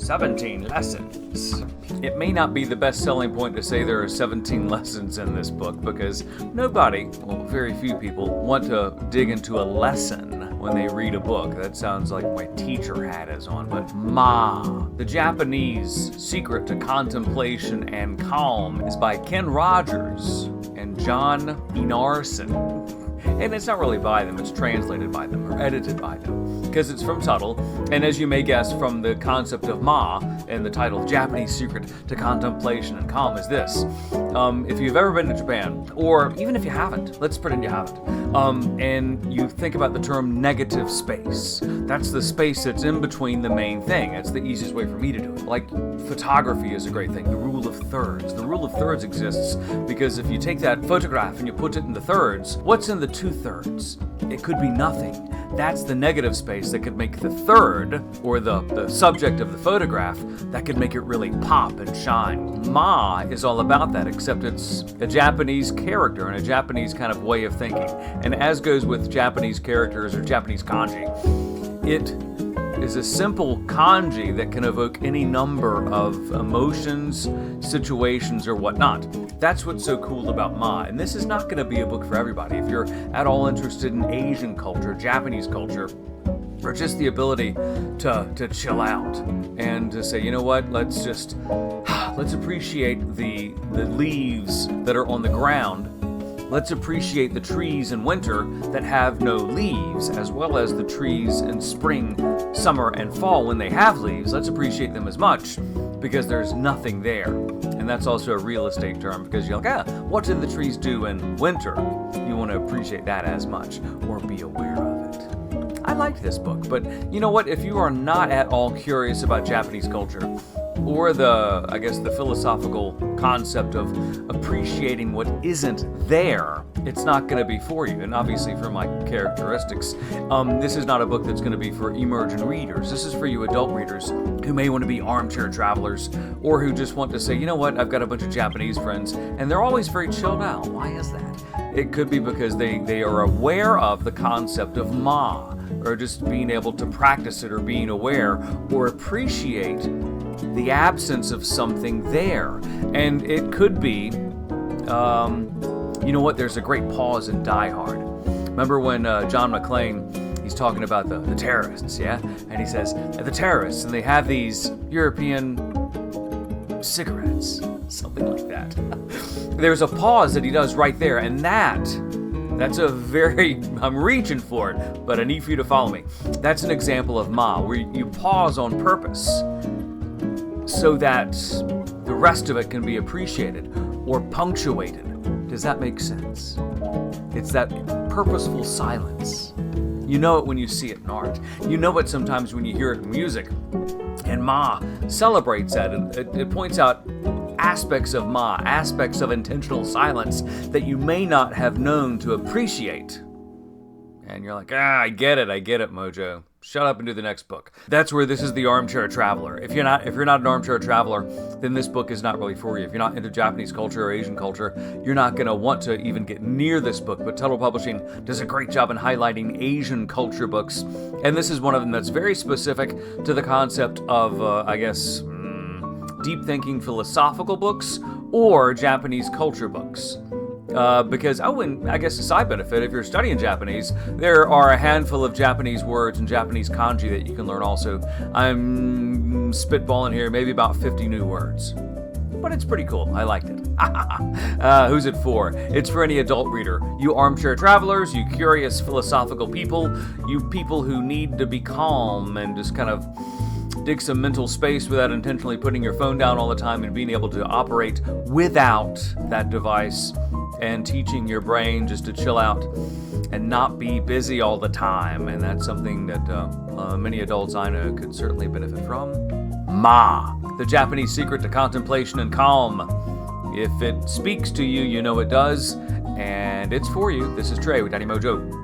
17 lessons. It may not be the best selling point to say there are 17 lessons in this book because nobody, well, very few people, want to dig into a lesson when they read a book. That sounds like my teacher hat is on, but Ma, the Japanese Secret to Contemplation and Calm is by Ken Rogers and John Enarson. And it's not really by them, it's translated by them or edited by them because it's from Tuttle, and as you may guess from the concept of Ma and the title Japanese Secret to Contemplation and Calm is this. If you've ever been to Japan, or even if you haven't, let's pretend you haven't, and you think about the term negative space, that's the space that's in between the main thing. It's the easiest way for me to do it. Like photography is a great thing, the rule of thirds. The rule of thirds exists because if you take that photograph and you put it in the thirds, what's in the 2/3? It could be nothing. That's the negative space that could make the third, or the subject of the photograph, that could make it really pop and shine. Ma is all about that, except it's a Japanese character and a Japanese kind of way of thinking. And as goes with Japanese characters or Japanese kanji, it is a simple kanji that can evoke any number of emotions, situations, or whatnot. That's what's so cool about Ma. And this is not going to be a book for everybody. If you're at all interested in Asian culture, Japanese culture, or just the ability to chill out and to say, you know what, let's appreciate the leaves that are on the ground. Let's appreciate the trees in winter that have no leaves, as well as the trees in spring, summer, and fall when they have leaves. Let's appreciate them as much because there's nothing there. And that's also a real estate term because you're like, what did the trees do in winter? You want to appreciate that as much or be aware of it. I liked this book, but you know what? If you are not at all curious about Japanese culture, or the philosophical concept of appreciating what isn't there, it's not going to be for you. And obviously for my characteristics, this is not a book that's going to be for emergent readers. This is for you adult readers who may want to be armchair travelers or who just want to say, you know what, I've got a bunch of Japanese friends and they're always very chilled out. Why is that? It could be because they are aware of the concept of Ma, or just being able to practice it, or being aware or appreciate the absence of something there. And it could be, you know what, there's a great pause in Die Hard. Remember when John McClane, he's talking about the terrorists, yeah? And he says, the terrorists, and they have these European cigarettes, something like that. There's a pause that he does right there, and that's a very, I'm reaching for it, but I need for you to follow me. That's an example of Ma, where you pause on purpose so that the rest of it can be appreciated or punctuated. Does that make sense? It's that purposeful silence. You know it when you see it in art. You know it sometimes when you hear it in music. And Ma celebrates that. It points out aspects of Ma, aspects of intentional silence that you may not have known to appreciate. And you're like, I get it, Mojo. Shut up and do the next book. That's where this is the armchair traveler. If you're not an armchair traveler, then this book is not really for you. If you're not into Japanese culture or Asian culture, you're not going to want to even get near this book. But Tuttle Publishing does a great job in highlighting Asian culture books. And this is one of them that's very specific to the concept of, deep thinking philosophical books or Japanese culture books. Because, and I guess a side benefit, if you're studying Japanese, there are a handful of Japanese words and Japanese kanji that you can learn also. I'm spitballing here, maybe about 50 new words. But it's pretty cool. I liked it. Who's it for? It's for any adult reader. You armchair travelers, you curious philosophical people, you people who need to be calm and just kind of dig some mental space without intentionally putting your phone down all the time and being able to operate without that device, and teaching your brain just to chill out and not be busy all the time. And that's something that many adults I know could certainly benefit from. Ma, the Japanese Secret to Contemplation and Calm. If it speaks to you, you know it does, and it's for you. This is Trey with Daddy Mojo.